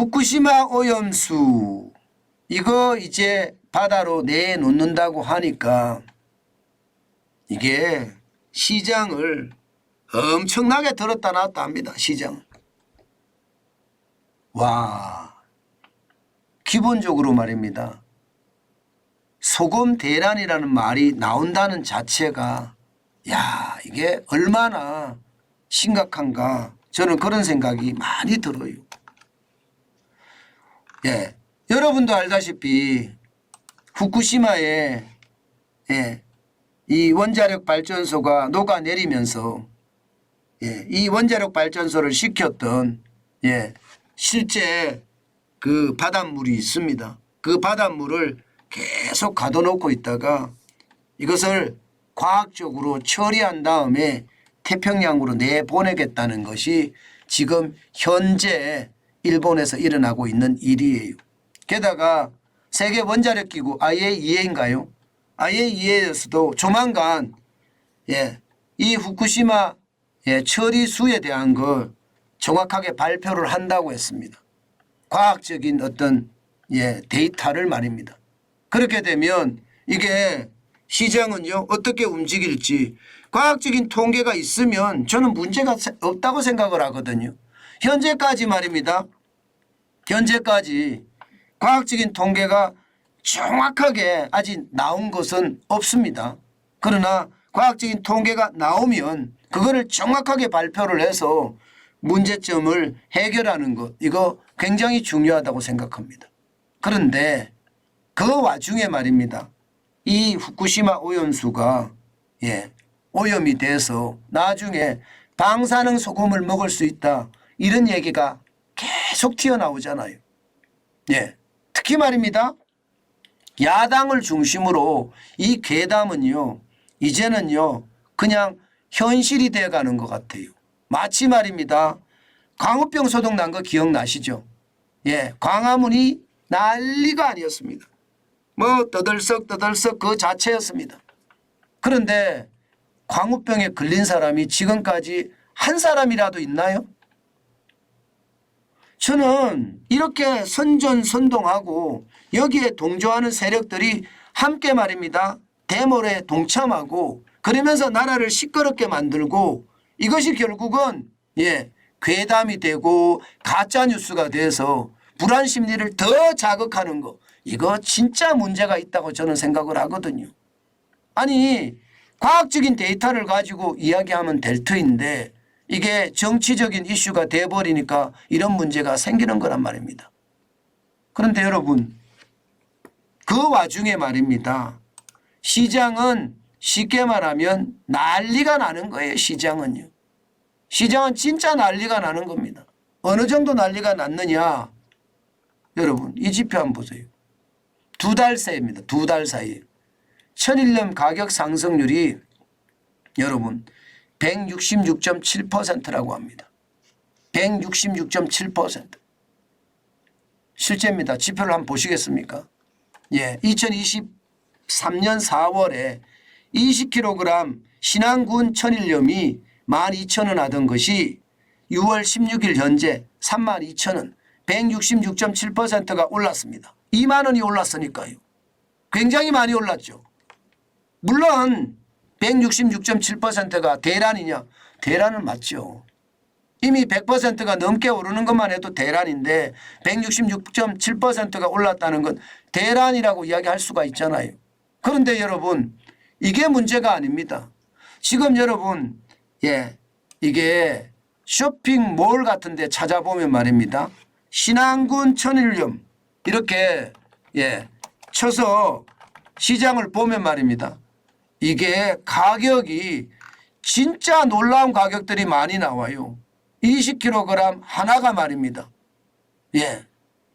후쿠시마 오염수 이거 이제 바다로 내놓는다고 하니까 이게 시장을 엄청나게 들었다 놨다 합니다. 시장을. 와, 기본적으로 말입니다. 소금 대란이라는 말이 나온다는 자체가 야, 이게 얼마나 심각한가 저는 그런 생각이 많이 들어요. 예, 여러분도 알다시피 후쿠시마에 이 원자력 발전소가 녹아내리면서 이 원자력 발전소를 시켰던 실제 그 바닷물이 있습니다. 그 바닷물을 계속 가둬놓고 있다가 이것을 과학적으로 처리한 다음에 태평양으로 내보내겠다는 것이 지금 현재 일본에서 일어나고 있는 일이에요. 게다가 세계 원자력 기구 IAEA인가요? IAEA에서도 조만간 이 후쿠시마 처리수에 대한 걸 정확하게 발표를 한다고 했습니다. 과학적인 어떤 데이터를 말입니다. 그렇게 되면 이게 시장은요 어떻게 움직일지 과학적인 통계가 있으면 저는 문제가 없다고 생각을 하거든요. 현재까지 말입니다. 현재까지 과학적인 통계가 정확하게 아직 나온 것은 없습니다. 그러나 과학적인 통계가 나오면 그거를 정확하게 발표를 해서 문제점을 해결하는 것 이거 굉장히 중요하다고 생각합니다. 그런데 그 와중에 말입니다. 이 후쿠시마 오염수가 오염이 돼서 나중에 방사능 소금을 먹을 수 있다 이런 얘기가 계속 튀어나오잖아요. 특히 말입니다. 야당을 중심으로 이 괴담은요 이제는요 그냥 현실이 돼가는 것 같아요. 마치 말입니다. 광우병 소독 난 거 기억나시죠? 광화문이 난리가 아니었습니다. 뭐 떠들썩 그 자체였습니다. 그런데 광우병에 걸린 사람이 지금까지 한 사람이라도 있나요? 저는 이렇게 선전선동하고 여기에 동조하는 세력들이 함께 말입니다. 데모에 동참하고 그러면서 나라를 시끄럽게 만들고 이것이 결국은 괴담이 되고 가짜뉴스가 돼서 불안 심리를 더 자극하는 거 이거 진짜 문제가 있다고 저는 생각을 하거든요. 아니 과학적인 데이터를 가지고 이야기하면 될 터인데 이게 정치적인 이슈가 돼버리니까 이런 문제가 생기는 거란 말입니다. 그런데 여러분 그 와중에 말입니다. 시장은 쉽게 말하면 난리가 나는 거예요. 시장은요. 시장은 진짜 난리가 나는 겁니다. 어느 정도 난리가 났느냐. 여러분 이 지표 한번 보세요. 2달 새입니다. 2달 사이에. 천일염 가격 상승률이 여러분 166.7%라고 합니다. 166.7%. 실제입니다. 지표를 한번 보시겠습니까? 2023년 4월에 20kg 신안군 천일염이 12,000원 하던 것이 6월 16일 현재 32,000원 166.7%가 올랐습니다. 2만 원이 올랐으니까요. 굉장히 많이 올랐죠. 물론 166.7%가 대란이냐? 대란은 맞죠. 이미 100%가 넘게 오르는 것만 해도 대란인데 166.7%가 올랐다는 건 대란이라고 이야기할 수가 있잖아요. 그런데 여러분 이게 문제가 아닙니다. 지금 여러분 이게 쇼핑몰 같은 데 찾아보면 말입니다. 신안군 천일염 이렇게 쳐서 시장을 보면 말입니다. 이게 가격이 진짜 놀라운 가격들이 많이 나와요. 20kg 하나가 말입니다. 이게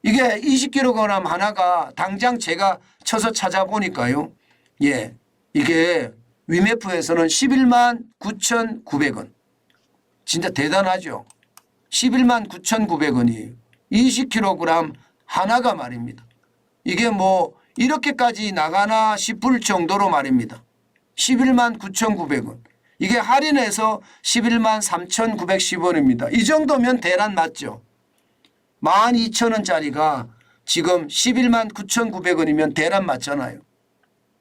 20kg 하나가 당장 제가 쳐서 찾아보니까요. 이게 위메프에서는 11만 9,900원. 진짜 대단하죠. 11만 9,900원이에요. 20kg 하나가 말입니다. 이게 뭐 이렇게까지 나가나 싶을 정도로 말입니다. 11만 9,900원. 이게 할인해서 11만 3,910원입니다. 이 정도면 대란 맞죠. 12,000원짜리가 지금 11만 9,900원이면 대란 맞잖아요.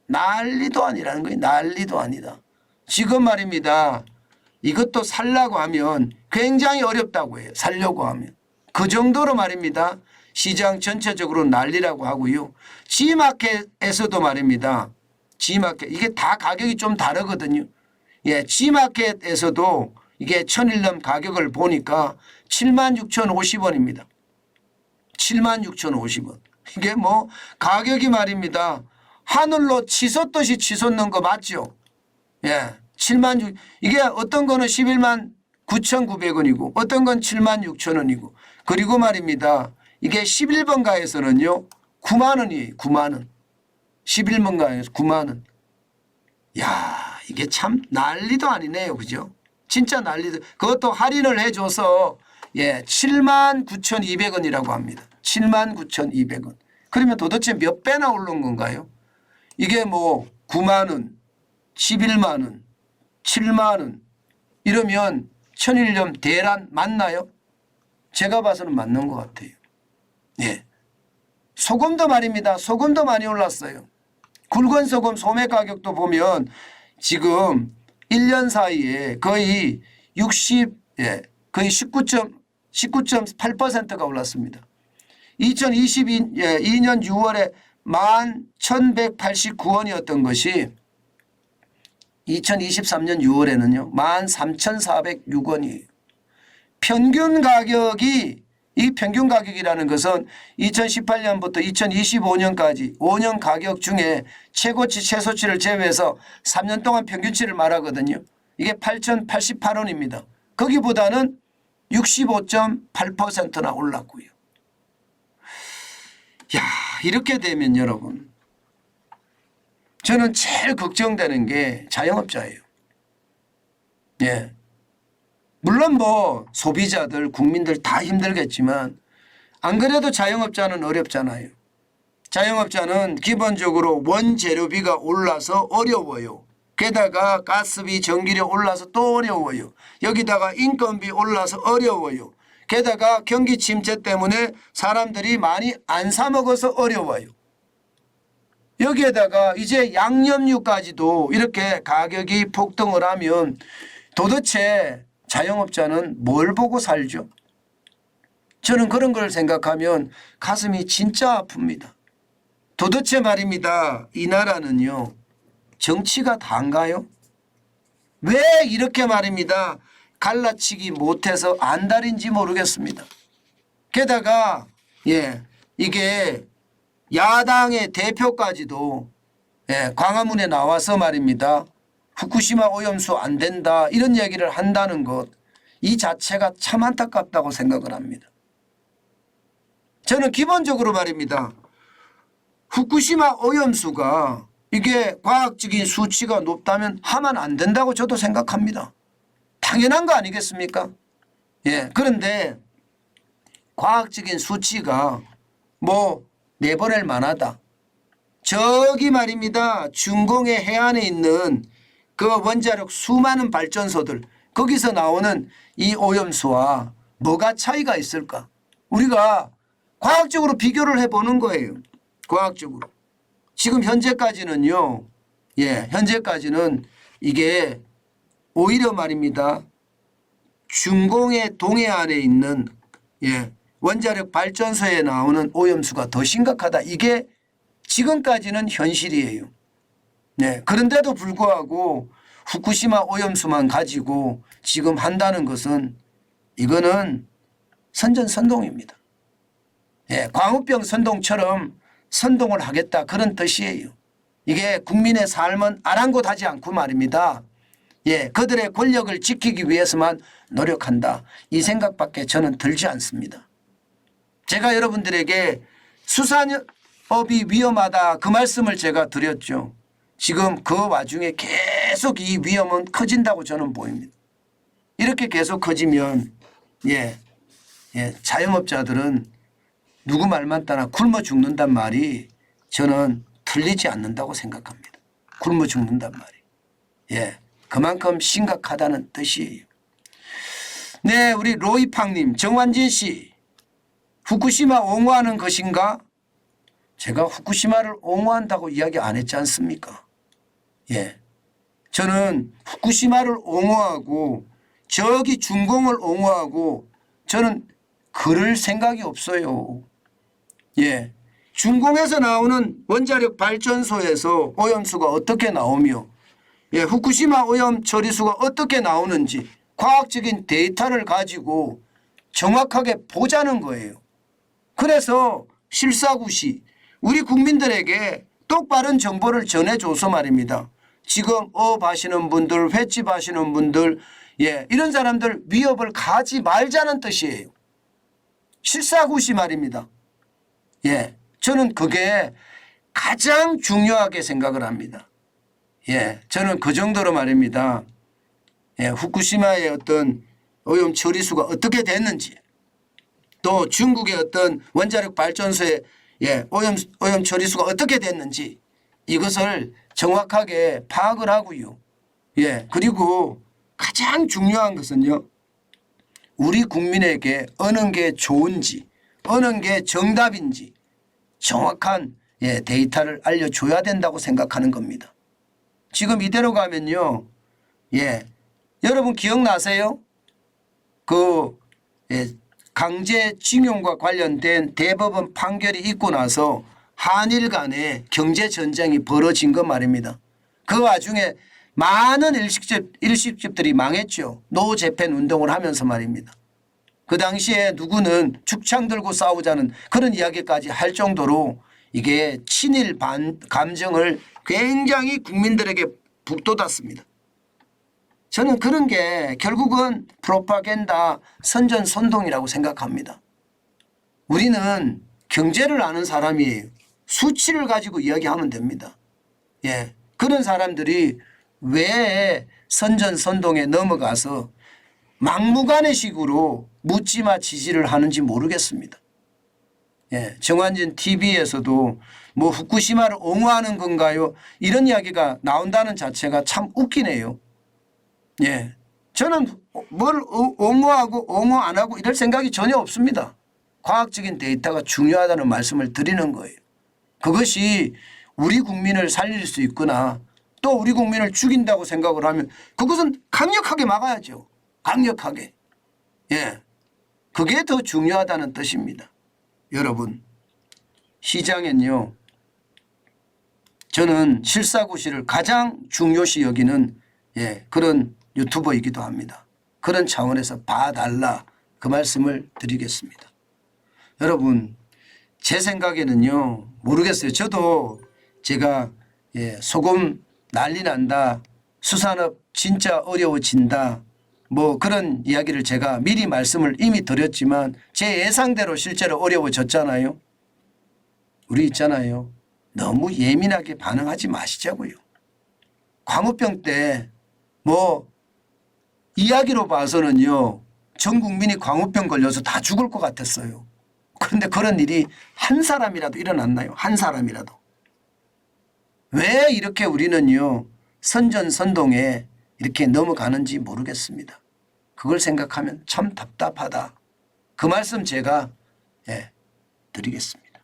난리도 아니라는 거예요. 난리도 아니다. 지금 말입니다. 이것도 살려고 하면 굉장히 어렵다고 해요. 살려고 하면. 그 정도로 말입니다. 시장 전체적으로 난리라고 하고요. G마켓에서도 말입니다. G마켓 이게 다 가격이 좀 다르거든요. 예, G마켓에서도 이게 천일염 가격을 보니까 76,050원입니다. 76,050원. 이게 뭐 가격이 말입니다. 하늘로 치솟듯이 치솟는 거 맞죠? 예. 76,000 이게 어떤 거는 11만 9,900원이고 어떤 건 76,000원이고 그리고 말입니다. 이게 11번가에서는요. 9만 원이에요. 9만 원. 11번가에서 9만 원. 야, 이게 참 난리도 아니네요. 그죠? 진짜 난리도. 그것도 할인을 해줘서 예, 79,200원이라고 합니다. 79,200원. 그러면 도대체 몇 배나 오른 건가요? 이게 뭐 9만 원, 11만 원, 7만 원 이러면 천일염 대란 맞나요? 제가 봐서는 맞는 것 같아요. 예. 소금도 말입니다. 소금도 많이 올랐어요. 굵은 소금 소매 가격도 보면 지금 1년 사이에 거의 거의 19.8%가 올랐습니다. 2022년 6월에 11,189원이었던 것이 2023년 6월에는요. 13,406원이에요. 평균 가격이 이 평균 가격이라는 것은 2018년부터 2025년까지 5년 가격 중에 최고치 최소치를 제외해서 3년 동안 평균치를 말하거든요. 이게 8,088원입니다. 거기보다는 65.8%나 올랐고요. 야, 이렇게 되면 여러분 저는 제일 걱정되는 게 자영업자예요. 예. 물론 뭐 소비자들 국민들 다 힘들겠지만 안 그래도 자영업자는 어렵잖아요. 자영업자는 기본적으로 원재료비가 올라서 어려워요. 게다가 가스비 전기료 올라서 또 어려워요. 여기다가 인건비 올라서 어려워요. 게다가 경기 침체 때문에 사람들이 많이 안 사 먹어서 어려워요. 여기에다가 이제 양념류까지도 이렇게 가격이 폭등을 하면 도대체 자영업자는 뭘 보고 살죠? 저는 그런 걸 생각하면 가슴이 진짜 아픕니다. 도대체 말입니다. 이 나라는요. 정치가 다인가요? 왜 이렇게 말입니다. 갈라치기 못해서 안달인지 모르겠습니다. 게다가 이게 야당의 대표까지도 광화문에 나와서 말입니다. 후쿠시마 오염수 안 된다 이런 얘기를 한다는 것 이 자체가 참 안타깝다고 생각을 합니다. 저는 기본적으로 말입니다. 후쿠시마 오염수가 이게 과학적인 수치가 높다면 하면 안 된다고 저도 생각합니다. 당연한 거 아니겠습니까? 예. 그런데 과학적인 수치가 뭐 내보낼 만하다. 저기 말입니다. 중공의 해안에 있는 그 원자력 수많은 발전소들 거기서 나오는 이 오염수와 뭐가 차이가 있을까? 우리가 과학적으로 비교를 해보는 거예요. 과학적으로. 지금 현재까지는요. 현재까지는 이게 오히려 말입니다. 중공의 동해안에 있는 원자력 발전소에 나오는 오염수가 더 심각하다. 이게 지금까지는 현실이에요. 그런데도 불구하고 후쿠시마 오염수만 가지고 지금 한다는 것은 이거는 선전선동입니다. 광우병 선동처럼 선동을 하겠다 그런 뜻이에요. 이게 국민의 삶은 아랑곳하지 않고 말입니다. 그들의 권력을 지키기 위해서만 노력한다. 이 생각밖에 저는 들지 않습니다. 제가 여러분들에게 수산업이 위험하다 그 말씀을 제가 드렸죠. 지금 그 와중에 계속 이 위험은 커진다고 저는 보입니다. 이렇게 계속 커지면 자영업자들은 누구 말만 따라 굶어 죽는단 말이 저는 틀리지 않는다고 생각합니다. 굶어 죽는단 말이. 그만큼 심각하다는 뜻이에요. 네, 우리 로이팡님, 정환진 씨. 후쿠시마 옹호하는 것인가? 제가 후쿠시마를 옹호한다고 이야기 안 했지 않습니까? 예. 저는 후쿠시마를 옹호하고 저기 중공을 옹호하고 저는 그럴 생각이 없어요. 예. 중공에서 나오는 원자력 발전소에서 오염수가 어떻게 나오며 예, 후쿠시마 오염 처리수가 어떻게 나오는지 과학적인 데이터를 가지고 정확하게 보자는 거예요. 그래서 실사구시 우리 국민들에게 똑바른 정보를 전해줘서 말입니다. 지금 어업하시는 분들, 횟집 하시는 분들, 예, 이런 사람들 위협을 가지 말자는 뜻이에요. 실사구시 말입니다. 예, 저는 그게 가장 중요하게 생각을 합니다. 예, 저는 그 정도로 말입니다. 예, 후쿠시마의 어떤 오염 처리수가 어떻게 됐는지 또 중국의 어떤 원자력 발전소의 예, 오염 처리수가 어떻게 됐는지 이것을 정확하게 파악을 하고요. 예, 그리고 가장 중요한 것은요. 우리 국민에게 어느 게 좋은지 어느 게 정답인지 정확한 예, 데이터를 알려줘야 된다고 생각하는 겁니다. 지금 이대로 가면요. 예, 여러분 기억나세요? 그 예, 강제징용과 관련된 대법원 판결이 있고 나서 한일 간의 경제전쟁이 벌어진 것 말입니다. 그 와중에 많은 일식집들이 망했죠. 노재팬 운동을 하면서 말입니다. 그 당시에 누구는 죽창 들고 싸우자는 그런 이야기까지 할 정도로 이게 친일 감정을 굉장히 국민들에게 북돋았습니다. 저는 그런 게 결국은 프로파간다 선전선동이라고 생각합니다. 우리는 경제를 아는 사람이에요. 수치를 가지고 이야기하면 됩니다. 예, 그런 사람들이 왜 선전선동에 넘어가서 막무가내식으로 묻지마 지지를 하는지 모르겠습니다. 예, 정환진 TV에서도 뭐 후쿠시마를 옹호하는 건가요? 이런 이야기가 나온다는 자체가 참 웃기네요. 예, 저는 뭘 옹호하고 옹호 안 하고 이럴 생각이 전혀 없습니다. 과학적인 데이터가 중요하다는 말씀을 드리는 거예요. 그것이 우리 국민을 살릴 수 있거나 또 우리 국민을 죽인다고 생각을 하면 그것은 강력하게 막아야죠. 강력하게. 예, 그게 더 중요하다는 뜻입니다. 여러분 시장엔요. 저는 실사구시를 가장 중요시 여기는 예, 그런 유튜버이기도 합니다. 그런 차원에서 봐달라 그 말씀을 드리겠습니다. 여러분 제 생각에는요. 모르겠어요. 저도 제가 예, 소금 난리 난다. 수산업 진짜 어려워진다. 뭐 그런 이야기를 제가 미리 말씀을 이미 드렸지만 제 예상대로 실제로 어려워졌잖아요. 우리 있잖아요. 너무 예민하게 반응하지 마시자고요. 광우병 때 뭐 이야기로 봐서는요. 전 국민이 광우병 걸려서 다 죽을 것 같았어요. 그런데 그런 일이 한 사람이라도 일어났나요? 한 사람이라도. 왜 이렇게 우리는요. 선전선동에 이렇게 넘어가는지 모르겠습니다. 그걸 생각하면 참 답답하다. 그 말씀 제가 예, 드리겠습니다.